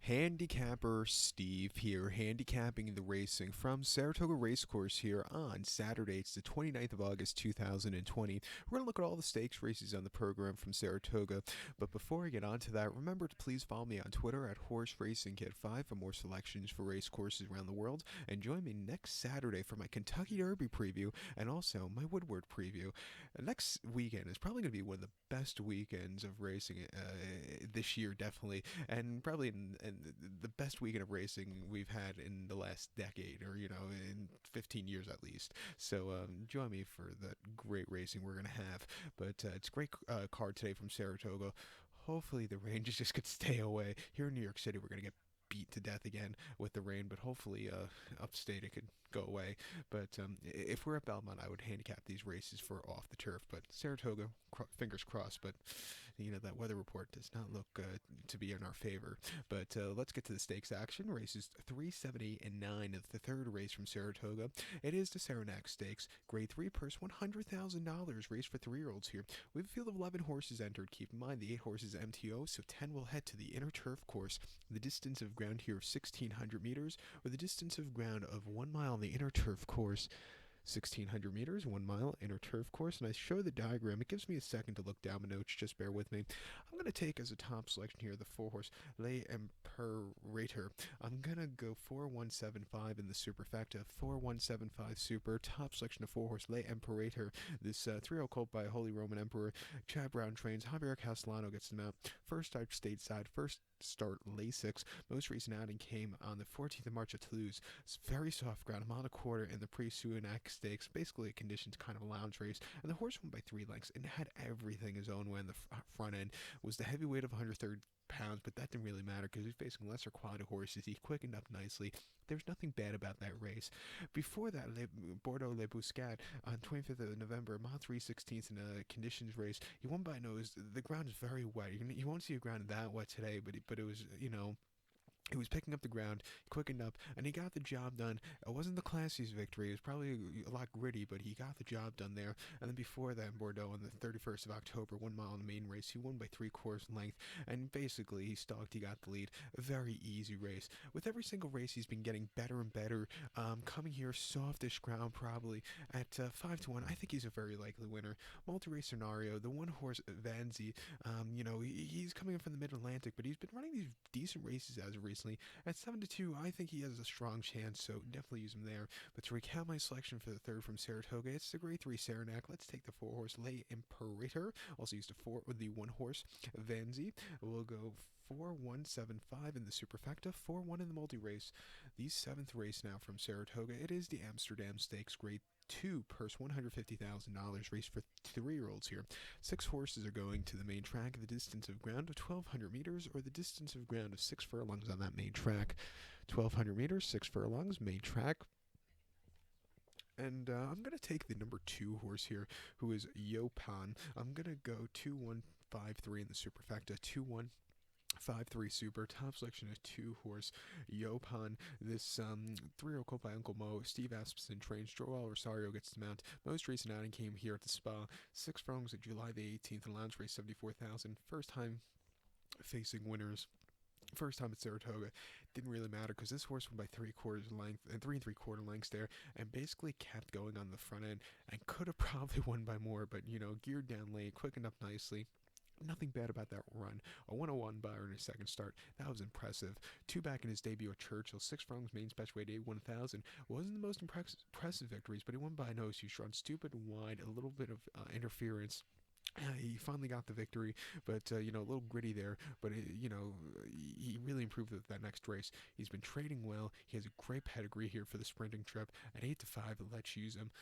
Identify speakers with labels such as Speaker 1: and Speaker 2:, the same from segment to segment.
Speaker 1: Handicapper Steve here, handicapping the racing from Saratoga Racecourse here on Saturday. It's the 29th of August 2020. We're going to look at all the stakes races on the program from Saratoga. But before I get on to that, remember to please follow me on Twitter at Horse Racing Kid 5 for more selections for race courses around the world. And join me next Saturday for my Kentucky Derby preview and also my Woodward preview. Next weekend is probably going to be one of the best weekends of racing this year, definitely, and probably in the best weekend of racing we've had in the last decade, or in 15 years at least. So join me for the great racing we're gonna have. But it's a great card today from Saratoga. Hopefully the rain just could stay away. Here in New York City, we're gonna get beat to death again with the rain, but hopefully upstate it could go away. But if we're at Belmont, I would handicap these races for off the turf. But Saratoga, fingers crossed. But that weather report does not look to be in our favor. But let's get to the stakes action. Races 3, 7, 8, and 9 of the third race from Saratoga. It is the Saranac Stakes, Grade 3 purse, $100,000, race for 3-year-olds here. We have a field of 11 horses entered. Keep in mind the 8 horses MTO, so 10 will head to the inner turf course. The distance of ground here of 1,600 meters, or the distance of ground of 1 mile on the inner turf course. 1,600 meters, 1 mile, inner turf course, and I show the diagram. It gives me a second to look down my notes, just bear with me. I'm going to take as a top selection here the 4-horse Le Imperator. I'm going to go 4175 in the superfecta, 4175 super, top selection of 4-horse Le Imperator. This 3-0 colt by Holy Roman Emperor. Chad Brown trains, Javier Castellano gets them out. First start stateside, first start Lasix. Most recent outing came on the 14th of March at Toulouse. It's very soft ground, a mile and a quarter in the pre-Saranac Stakes, basically a conditions kind of a lounge race, and the horse won by 3 lengths and had everything his own way in the front end. Was the heavyweight of 130 pounds, but that didn't really matter because he's facing lesser quality horses. He quickened up nicely. There's nothing bad about that race. Before that, Bordeaux Le Bouscat on 25th of November, mile 3/16 in a conditions race. He won by nose. The ground is very wet. You won't see a ground that wet today, but it was, he was picking up the ground, quickened up, and he got the job done. It wasn't the classiest victory. It was probably a lot gritty, but he got the job done there. And then before that, in Bordeaux, on the 31st of October, 1 mile in the main race, he won by 3/4 length. And basically, he stalked, he got the lead. A very easy race. With every single race, he's been getting better and better. Coming here, softish ground, probably at 5-1. I think he's a very likely winner. Multi-race scenario, the 1-horse Vanzi, he's coming in from the Mid-Atlantic, but he's been running these decent races as of recently. At 7-2, I think he has a strong chance, so definitely use him there. But to recap my selection for the third from Saratoga, it's the Grade 3 Saranac. Let's take the 4-horse Le Imperator. Also use the 1-horse Vanzi. We'll go 4-1-7-5 in the superfecta, 4-1 in the multi-race. The 7th race now from Saratoga. It is the Amsterdam Stakes, Grade 2 purse, $150,000, race for 3-year-olds here. 6 horses are going to the main track. The distance of ground of 1,200 meters, or the distance of ground of 6 furlongs on that main track. 1,200 meters, 6 furlongs, main track. And I'm going to take the number 2 horse here, who is Yopan. I'm going to go 2-1-5-3 in the superfecta, 2-1-5-3 super, top selection of 2-horse Yopan. This 3-year-old colt by Uncle Mo. Steve Asmussen trains. Joel Rosario gets the mount. Most recent outing came here at the Spa. 6 furlongs at July the 18th, and lounge race 74,000. First time facing winners. First time at Saratoga. Didn't really matter because this horse won by 3/4 length and 3 3/4 lengths there, and basically kept going on the front end and could have probably won by more, but geared down late, quickened up nicely. Nothing bad about that run. A 101 Byron in his second start. That was impressive. 2 back in his debut at Churchill. 6 furlongs, main special weight, 1,000. Wasn't the most impressive victories, but he won by a nose. He run stupid wide, a little bit of interference. He finally got the victory, but a little gritty there. But he really improved with that next race. He's been trading well. He has a great pedigree here for the sprinting trip. At 8-5, let's use him.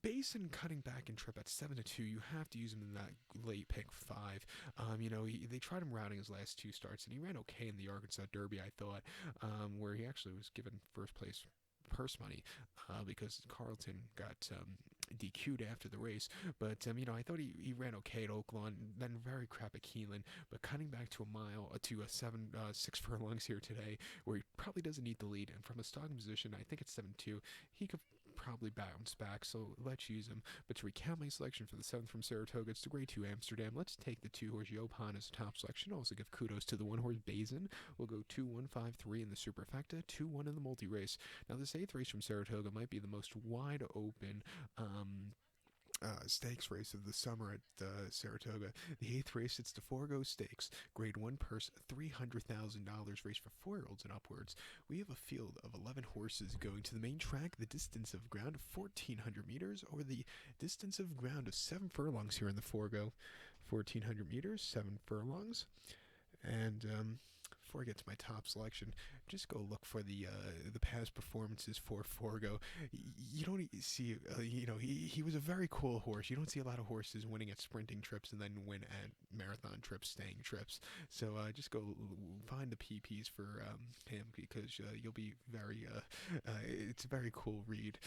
Speaker 1: Basin cutting back in trip at 7-2. You have to use him in that late pick 5. They tried him routing his last 2 starts, and he ran okay in the Arkansas Derby, I thought, where he actually was given first place purse money because Carlton got DQ'd after the race. But I thought he ran okay at Oaklawn, then very crap at Keeneland. But cutting back to a mile to 6 furlongs here today, where he probably doesn't need the lead. And from a starting position, I think it's 7-2. He could probably bounce back, so let's use him. But to recount my selection for the 7th from Saratoga, it's the grade 2 Amsterdam. Let's take the 2-horse Yopan as a top selection. Also give kudos to the 1-horse Bazin. We'll go 2-1-5-3 in the superfecta, 2-1 in the multi-race. Now, this 8th race from Saratoga might be the most wide open stakes race of the summer at Saratoga. The 8th race, it's the Forego Stakes, grade 1 purse, $300,000 race for 4-year-olds and upwards. We have a field of 11 horses going to the main track, the distance of ground of 1,400 meters, or the distance of ground of 7 furlongs here in the Forego. 1,400 meters, 7 furlongs. And before I get to my top selection, just go look for the past performances for Forego. You don't see, he was a very cool horse. You don't see a lot of horses winning at sprinting trips and then win at marathon trips, staying trips. So just go find the PPs for him, because you'll be very, it's a very cool read.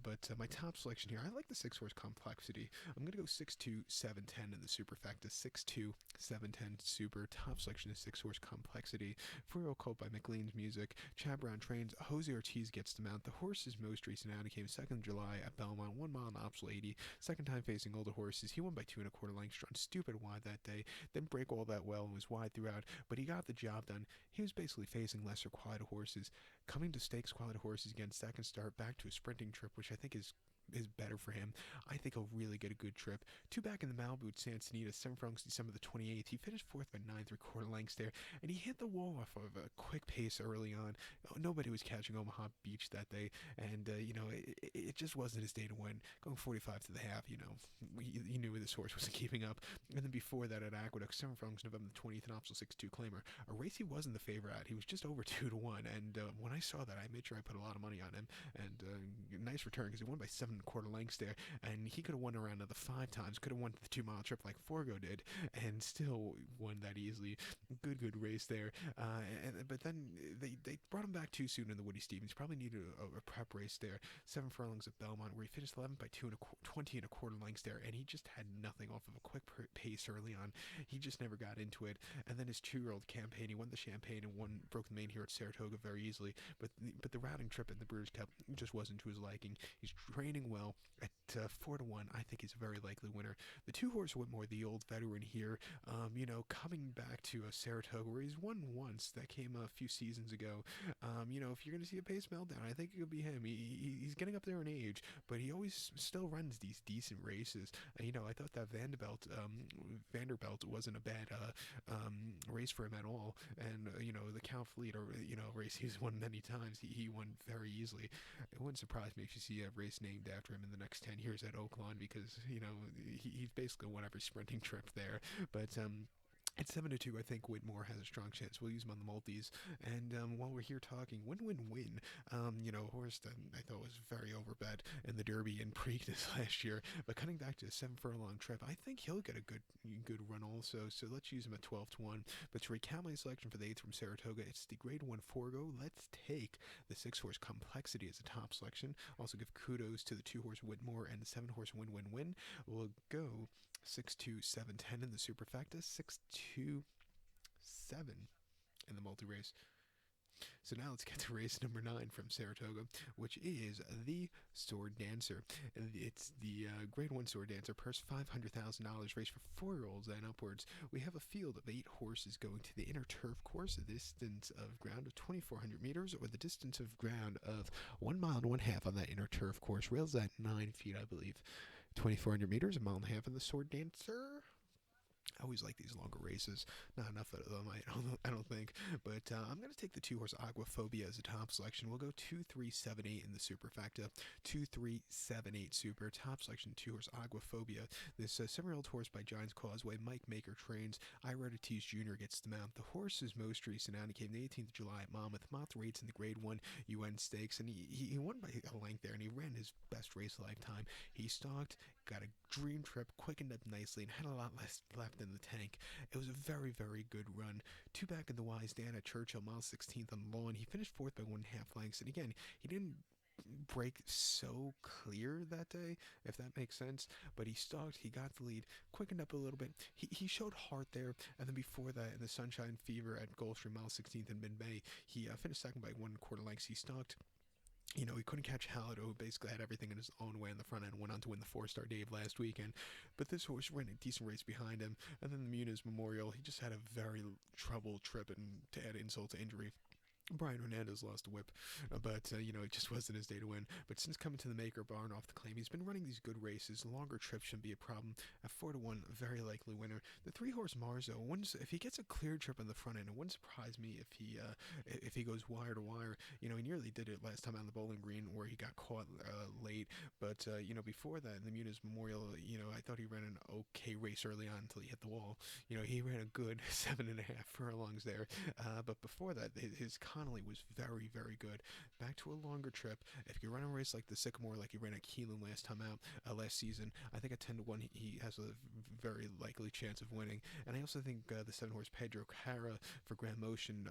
Speaker 1: But my top selection here, I like the 6-horse Complexity. I'm going to go 6-2, 7-10 in the superfecta. 6-2, 7-10 super. Top selection is 6-horse Complexity. 4-year-old colt by McLean's Music. Chad Brown trains. Jose Ortiz gets the mount. The horse's most recent outing came 2nd of July at Belmont, 1 mile in optional 80. Second time facing older horses. He won by 2 1/4 lengths, drawn stupid wide that day. Didn't break all that well and was wide throughout, but he got the job done. He was basically facing lesser quality horses. Coming to stakes quality horses again, second start, back to a sprinting trip, which I think is better for him. I think he'll really get a good trip. 2 back in the Malibu at Santanita, 7 furlongs December the 28th. He finished 4th by 9 3/4 lengths there, and he hit the wall off of a quick pace early on. Nobody was catching Omaha Beach that day, and it just wasn't his day to win. Going 45 to the half, you knew this horse wasn't keeping up. And then before that at Aqueduct, 7 furlongs November the 20th, and optional 6-2 Claimer, a race he wasn't the favorite at. He was just over 2-1, and when I saw that, I made sure I put a lot of money on him, and nice return, because he won by 7 1/4 lengths there, and he could have won around another 5 times, could have won the 2-mile trip like Forego did, and still won that easily. Good race there. But then they brought him back too soon in the Woody Stevens. Probably needed a prep race there. 7 furlongs at Belmont, where he finished 11 by 20 1/4 lengths there, and he just had nothing off of a quick pace early on. He just never got into it. And then his 2-year-old campaign, he won the Champagne and broke the main here at Saratoga very easily. But the routing trip in the Brewers Cup just wasn't to his liking. He's training well. At 4-1, I think he's a very likely winner. The 2-horse Whitmore, the old veteran here, coming back to Saratoga, where he's won once. That came a few seasons ago. If you're going to see a pace meltdown, I think it could be him. He's getting up there in age, but he always still runs these decent races. I thought that Vanderbilt wasn't a bad race for him at all. And, the Count Fleet, race he's won many times, he won very easily. It wouldn't surprise me if you see a race named after him in the next 10 years at Oaklawn, because, he's basically won every sprinting trip there. But, at 7-2, I think Whitmore has a strong chance. We'll use him on the multis. And while we're here talking, win-win-win, a horse that I thought was very overbet in the Derby and Preakness last year. But coming back to a 7-furlong trip, I think he'll get a good run also. So let's use him at 12-1. But to recount my selection for the 8th from Saratoga, it's the grade 1 Forego. Let's take the 6-horse Complexity as a top selection. Also give kudos to the 2-horse Whitmore and the 7-horse Win-Win-Win. We'll go 6-2, 7-10 in the superfecta, 6-2, 7 in the multi-race. So now let's get to race number 9 from Saratoga, which is the Sword Dancer. It's the grade 1 Sword Dancer, purse $500,000, race for 4-year-olds and upwards. We have a field of 8 horses going to the inner turf course, a distance of ground of 2,400 meters, or the distance of ground of 1 mile and 1/2 on that inner turf course. Rails at 9 feet, I believe. 2,400 meters, 1.5 miles in the Sword Dancer. I always like these longer races. Not enough of them, I don't think. But I'm going to take the 2-horse Aquaphobia as a top selection. We'll go 2-3-7-8 in the superfecta. 2-3-7-8 super. Top selection, 2-horse Aquaphobia. This 7-year-old horse by Giants Causeway. Mike Maker trains. Iridotes Jr. gets the mount. The horse's most recent outing came the 18th of July at Monmouth. Monmouth rates in the grade 1 UN Stakes. And he won by a length there, and he ran his best race lifetime. He stalked, got a dream trip, quickened up nicely, and had a lot less left in the tank. It was a very, very good run. 2 back in the Wise Dan at Churchill, mile 16th on the lawn. He finished 4th by 1.5 lengths. And again, he didn't break so clear that day, if that makes sense, but he stalked, he got the lead, quickened up a little bit. He showed heart there, and then before that, in the Sunshine Fever at Gulfstream, mile 16th in mid-May, he finished second by 1 1/4 lengths. He stalked He couldn't catch Halado, who basically had everything in his own way in the front end, went on to win the 4-star Dave last weekend. But this horse ran a decent race behind him. And then the Muniz Memorial, he just had a very troubled trip, and to add insult to injury, Brian Hernandez lost the whip, but it just wasn't his day to win. But since coming to the Maker Barn off the claim, he's been running these good races. Longer trips shouldn't be a problem. At 4-1, a very likely winner. The 3-horse Marzo, if he gets a clear trip in the front end, it wouldn't surprise me if he goes wire to wire. He nearly did it last time on the Bowling Green where he got caught late. But before that, in the Muniz Memorial, I thought he ran an okay race early on until he hit the wall. He ran a good 7.5 furlongs there. But before that, his Connolly was very, very good. Back to a longer trip. If you run a race like the Sycamore, like he ran at Keelan last time out, last season, I think at 10-1 he has a very likely chance of winning. And I also think the 7-horse Pedro Cara for Grand Motion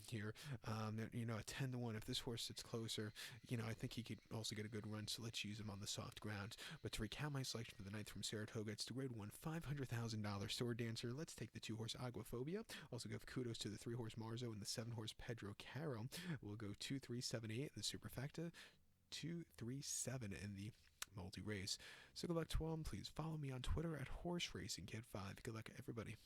Speaker 1: here, at 10-1, if this horse sits closer, I think he could also get a good run. So let's use him on the soft ground. But to recount my selection for the ninth from Saratoga, it's the grade 1 $500,000 sword dancer. Let's take the 2-horse Aguaphobia. Also give kudos to the 3-horse Marzo and the 7-horse Pedro Caro. We'll go 2, 3, 7, 8 in the superfecta, 2, 3, 7 in the multi-race. So good luck to all, and please follow me on Twitter at Horse Racing Kid 5. Good luck, everybody.